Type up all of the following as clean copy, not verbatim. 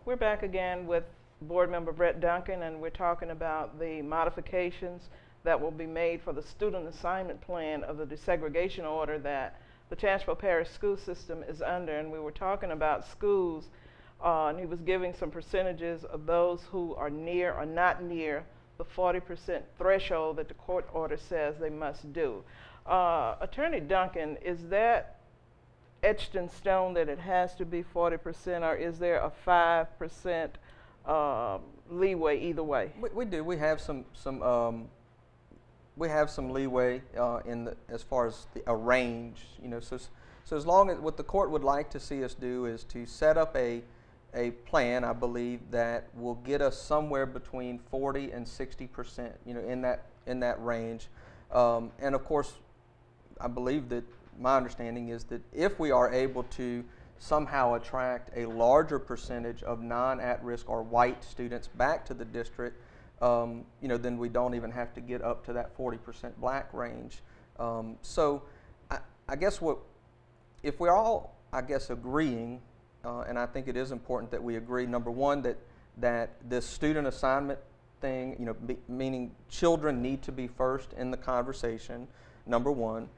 We're back again with Board Member Brett Duncan, and we're talking about the modifications that will be made for the student assignment plan of the desegregation order that the Tangipahoa Parish School System is under. And we were talking about schools, and he was giving some percentages of those who are near or not near the 40% threshold that the court order says they must do. Attorney Duncan, is that etched in stone that it has to be 40%, or is there a 5% leeway either way? We do. We have some leeway in the, as far as a range. So as long as what the court would like to see us do is to set up a plan, I believe, that will get us somewhere between 40 and 60%. In that range, and of course, I believe that. My understanding is that if we are able to somehow attract a larger percentage of non-at-risk or white students back to the district, then we don't even have to get up to that 40% black range. So I guess if we're all, agreeing, and I think it is important that we agree, number one, that this student assignment thing, meaning children need to be first in the conversation, number one.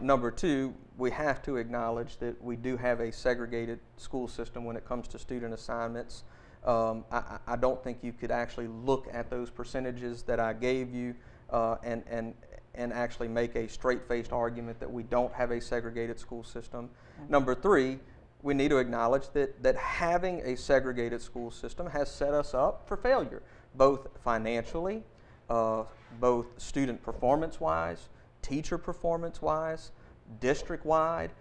Number two, we have to acknowledge that we do have a segregated school system when it comes to student assignments. I don't think you could actually look at those percentages that I gave you and actually make a straight-faced argument that we don't have a segregated school system. Mm-hmm. Number three, we need to acknowledge that having a segregated school system has set us up for failure, both financially, both student performance-wise, teacher performance-wise, district-wide.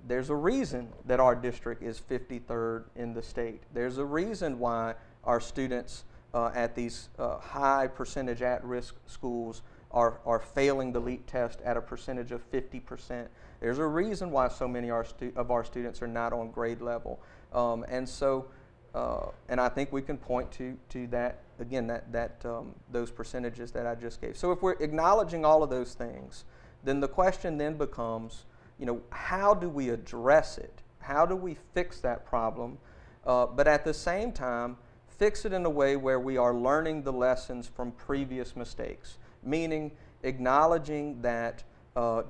There's a reason that our district is 53rd in the state. There's a reason why our students at these high percentage at-risk schools are failing the LEAP test at a percentage of 50%. There's a reason why so many of our students are not on grade level. And I think we can point to that, again, those percentages that I just gave. So if we're acknowledging all of those things, then the question then becomes, how do we address it? How do we fix that problem? But at the same time, fix it in a way where we are learning the lessons from previous mistakes, meaning acknowledging that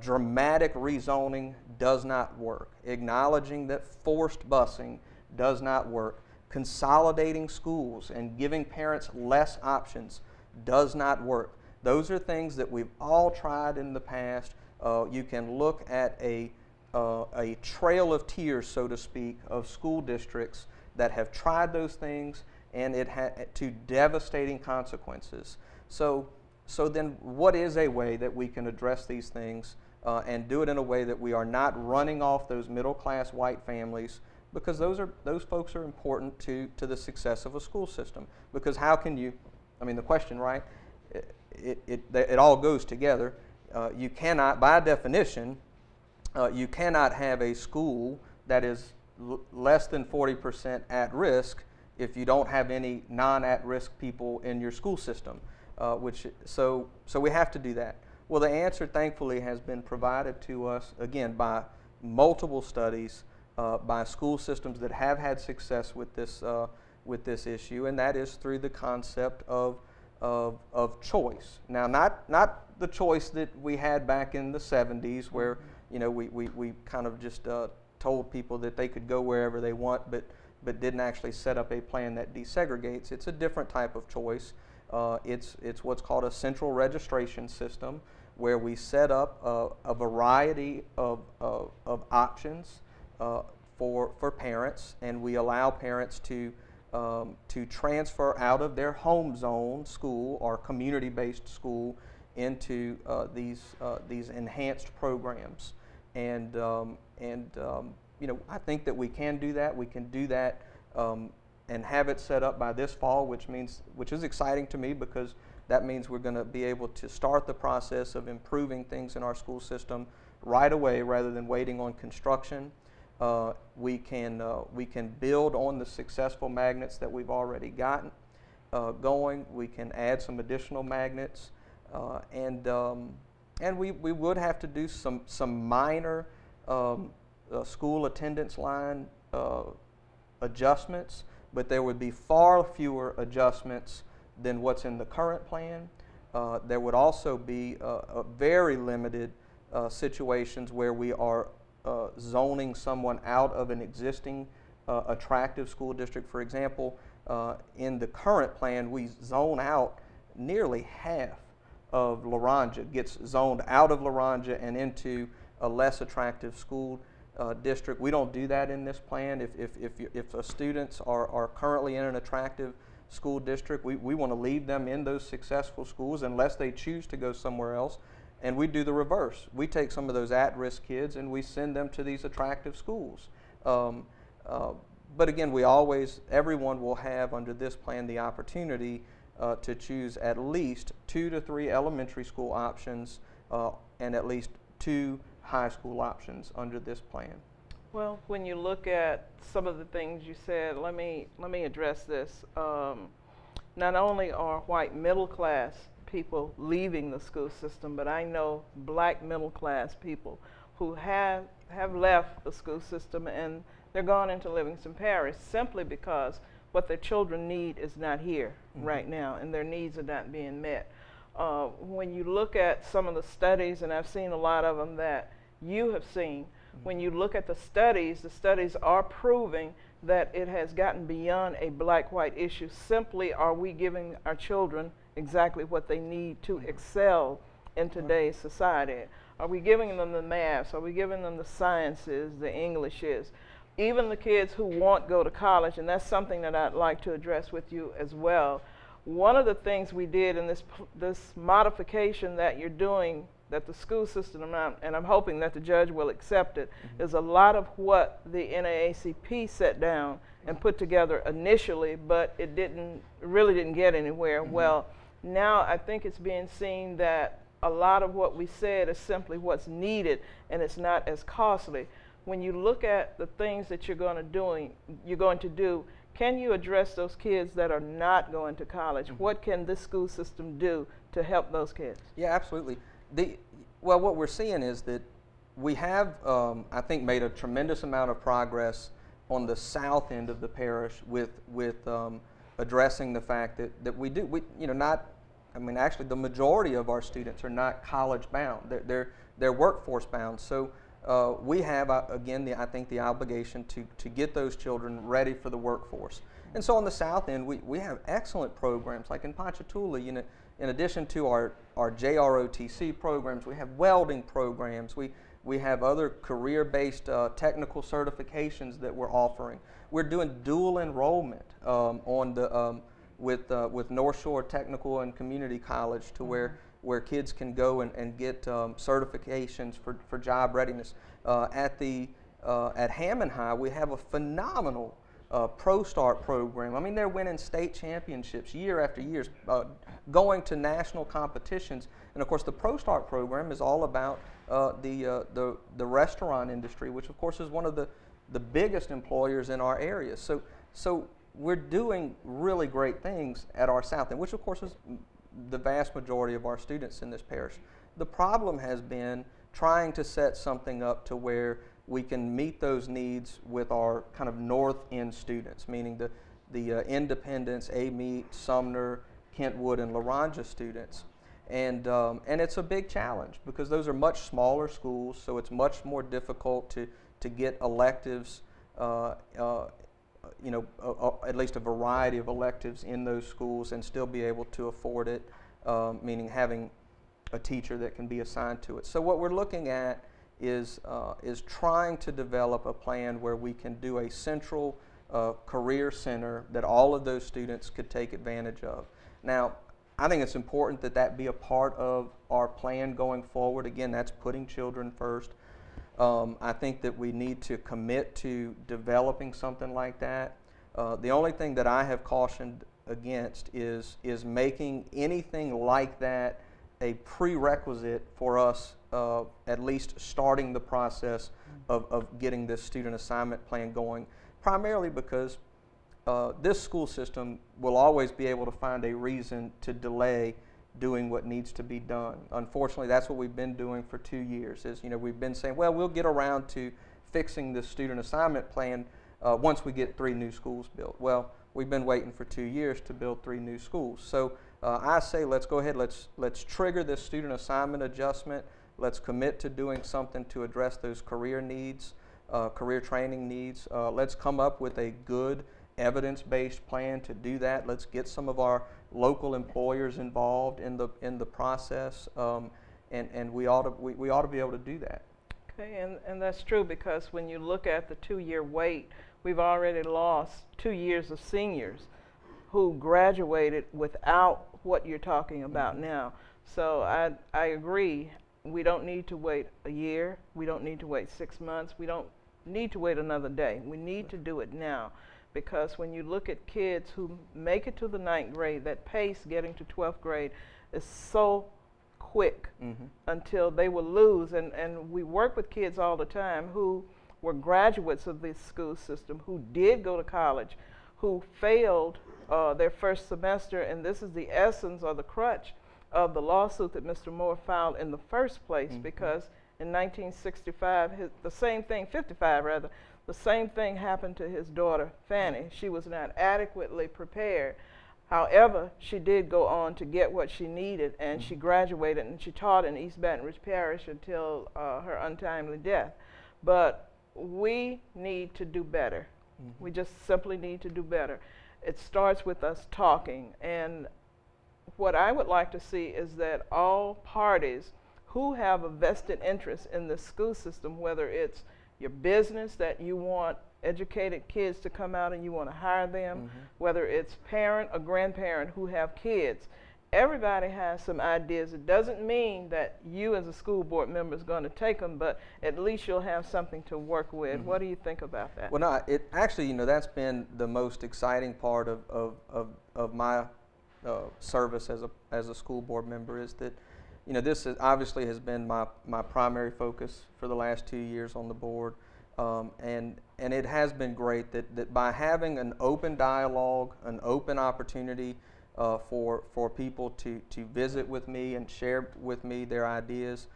dramatic rezoning does not work, acknowledging that forced busing does not work, consolidating schools and giving parents less options does not work. Those are things that we've all tried in the past. You can look at a trail of tears, so to speak, of school districts that have tried those things, and it had to devastating consequences. So then what is a way that we can address these things and do it in a way that we are not running off those middle-class white families, because those folks are important to the success of a school system. Because how can you, the question, right, it all goes together. You cannot, by definition, you cannot have a school that is less than 40% at risk if you don't have any non-at-risk people in your school system. So we have to do that. Well, the answer, thankfully, has been provided to us, again, by multiple studies, by school systems that have had success with this issue, and that is through the concept of choice. Now, not the choice that we had back in the 70s, where we kind of just told people that they could go wherever they want, but didn't actually set up a plan that desegregates. It's a different type of choice. It's what's called a central registration system, where we set up a variety of options for parents, and we allow parents to transfer out of their home zone school or community-based school into these enhanced programs. And I think that we can do that. We can do that and have it set up by this fall, which is exciting to me, because that means we're going to be able to start the process of improving things in our school system right away, rather than waiting on construction. We can build on the successful magnets that we've already gotten going. We can add some additional magnets, and we would have to do some minor school attendance line adjustments, but there would be far fewer adjustments than what's in the current plan. There would also be a very limited situations where we are zoning someone out of an existing attractive school district. For example, in the current plan, we zone out nearly half of Laranja, gets zoned out of Laranja and into a less attractive school district. We don't do that in this plan. If students are currently in an attractive school district, we want to leave them in those successful schools unless they choose to go somewhere else. And we do the reverse. We take some of those at-risk kids and we send them to these attractive schools. But again, everyone will have under this plan the opportunity to choose at least 2 to 3 elementary school options and at least 2 high school options under this plan. Well, when you look at some of the things you said, let me address this. Not only are white middle class people leaving the school system, but I know black middle class people who have left the school system and they're gone into Livingston Parish simply because what their children need is not here right now, and their needs are not being met. When you look at some of the studies, and I've seen a lot of them that you have seen, when you look at the studies are proving that it has gotten beyond a black-white issue. Simply, are we giving our children exactly what they need to excel in today's society? Are we giving them the maths? Are we giving them the sciences, the Englishes? Even the kids who won't go to college, and that's something that I'd like to address with you as well. One of the things we did in this modification that you're doing, that the school system, and I'm hoping that the judge will accept it, is a lot of what the NAACP set down and put together initially, but it really didn't get anywhere. Well, now I think it's being seen that a lot of what we said is simply what's needed, and it's not as costly. When you look at the things that you're going to do, can you address those kids that are not going to college? What can this school system do to help those kids? Yeah, absolutely. Well, what we're seeing is that we have, I think, made a tremendous amount of progress on the south end of the parish with addressing the fact that actually the majority of our students are not college bound. They're workforce bound. So we have, again, I think the obligation to get those children ready for the workforce. And so on the south end, we have excellent programs, like in Ponchatoula, in addition to our JROTC programs, we have welding programs, we have other career-based technical certifications that we're offering. We're doing dual enrollment with North Shore Technical and Community College to where kids can go and get certifications for job readiness. At Hammond High, we have a phenomenal Pro Start program. I mean, they're winning state championships year after year, going to national competitions. And of course, the Pro Start program is all about the restaurant industry, which of course is one of the biggest employers in our area. So we're doing really great things at our south end, which of course is the vast majority of our students in this parish. The problem has been trying to set something up to where we can meet those needs with our kind of north end students, meaning the Independence, Amite, Sumner, Kentwood, and Laranja students. And it's a big challenge because those are much smaller schools, so it's much more difficult to get electives, at least a variety of electives in those schools and still be able to afford it, meaning having a teacher that can be assigned to it. So what we're looking at is trying to develop a plan where we can do a central career center that all of those students could take advantage of. Now, I think it's important that that be a part of our plan going forward. Again, that's putting children first. I think that we need to commit to developing something like that. The only thing that I have cautioned against is making anything like that a prerequisite for us at least starting the process of getting this student assignment plan going, primarily because this school system will always be able to find a reason to delay doing what needs to be done. Unfortunately, that's what we've been doing for 2 years. We've been saying, well, we'll get around to fixing this student assignment plan once we get 3 new schools built. Well, we've been waiting for 2 years to build 3 new schools. So I say let's go ahead, let's trigger this student assignment adjustment. Let's commit to doing something to address those career needs, career training needs. Let's come up with a good evidence-based plan to do that. Let's get some of our local employers involved in the process, and we ought to be able to do that. Okay, and that's true, because when you look at the 2-year wait, we've already lost 2 years of seniors who graduated without what you're talking about now. So I agree. We don't need to wait a year. We don't need to wait 6 months. We don't need to wait another day. We need to do it now, because when you look at kids who make it to the 9th grade, that pace getting to 12th grade is so quick until they will lose. And we work with kids all the time who were graduates of this school system, who did go to college, who failed their first semester, and this is the essence or the crutch of the lawsuit that Mr. Moore filed in the first place, because in 1965, the same thing, 55 rather, the same thing happened to his daughter, Fanny. She was not adequately prepared. However, she did go on to get what she needed, and she graduated, and she taught in East Baton Rouge Parish until her untimely death. But we need to do better. We just simply need to do better. It starts with us talking, and what I would like to see is that all parties who have a vested interest in the school system, whether it's your business that you want educated kids to come out and you want to hire them, whether it's parent or grandparent who have kids, everybody has some ideas. It doesn't mean that you as a school board member is going to take them, but at least you'll have something to work with. What do you think about that? Well, no, it actually, you know, that's been the most exciting part of my service as a school board member, is that, you know, this obviously has been my primary focus for the last 2 years on the board, and it has been great that by having an open dialogue, an open opportunity for people to visit with me and share with me their ideas.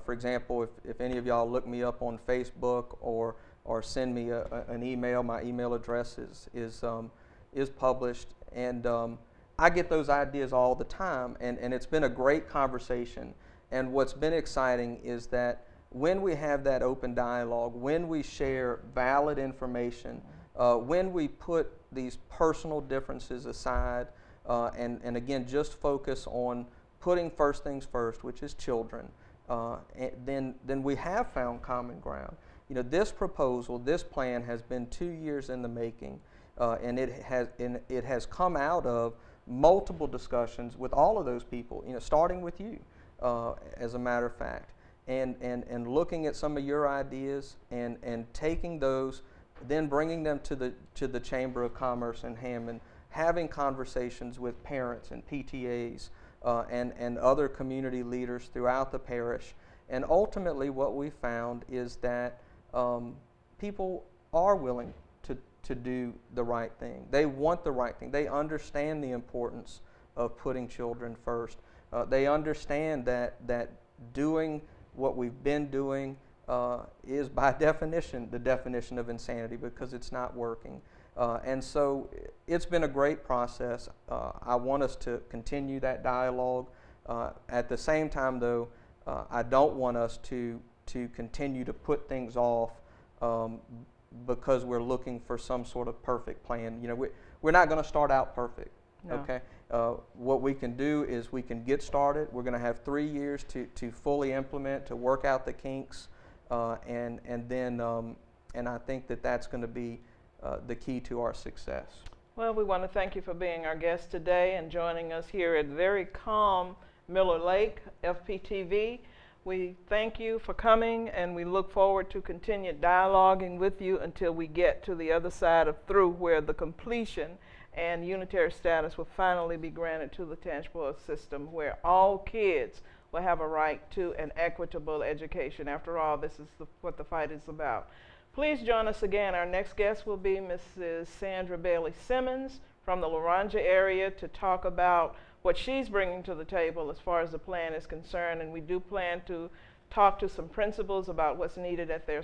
For example, if any of y'all look me up on Facebook or send me an email, my email address is published, and I get those ideas all the time, and it's been a great conversation. And what's been exciting is that when we have that open dialogue, when we share valid information, when we put these personal differences aside, and again just focus on putting first things first, which is children, then we have found common ground. You know, this proposal, this plan has been 2 years in the making, and it has come out of multiple discussions with all of those people, you know, starting with you, as a matter of fact, and looking at some of your ideas and taking those, then bringing them to the Chamber of Commerce in Hammond, having conversations with parents and PTAs and other community leaders throughout the parish. And ultimately what we found is that people are willing to do the right thing. They want the right thing. They understand the importance of putting children first. They understand that doing what we've been doing is by definition the definition of insanity, because it's not working. And so it's been a great process. I want us to continue that dialogue. At the same time, though, I don't want us to continue to put things off because we're looking for some sort of perfect plan. You know, we're not going to start out perfect. No. Okay. What we can do is we can get started. We're going to have 3 years to fully implement, to work out the kinks, and then I think that's going to be the key to our success. Well, we want to thank you for being our guest today and joining us here at very calm Miller Lake, FPTV. We thank you for coming, and we look forward to continued dialoguing with you until we get to the other side of through, where the completion and unitary status will finally be granted to the Tangipahoa system, where all kids will have a right to an equitable education. After all, this is what the fight is about. Please join us again. Our next guest will be Mrs. Sandra Bailey Simmons from the Laranja area to talk about what she's bringing to the table as far as the plan is concerned. And we do plan to talk to some principals about what's needed at their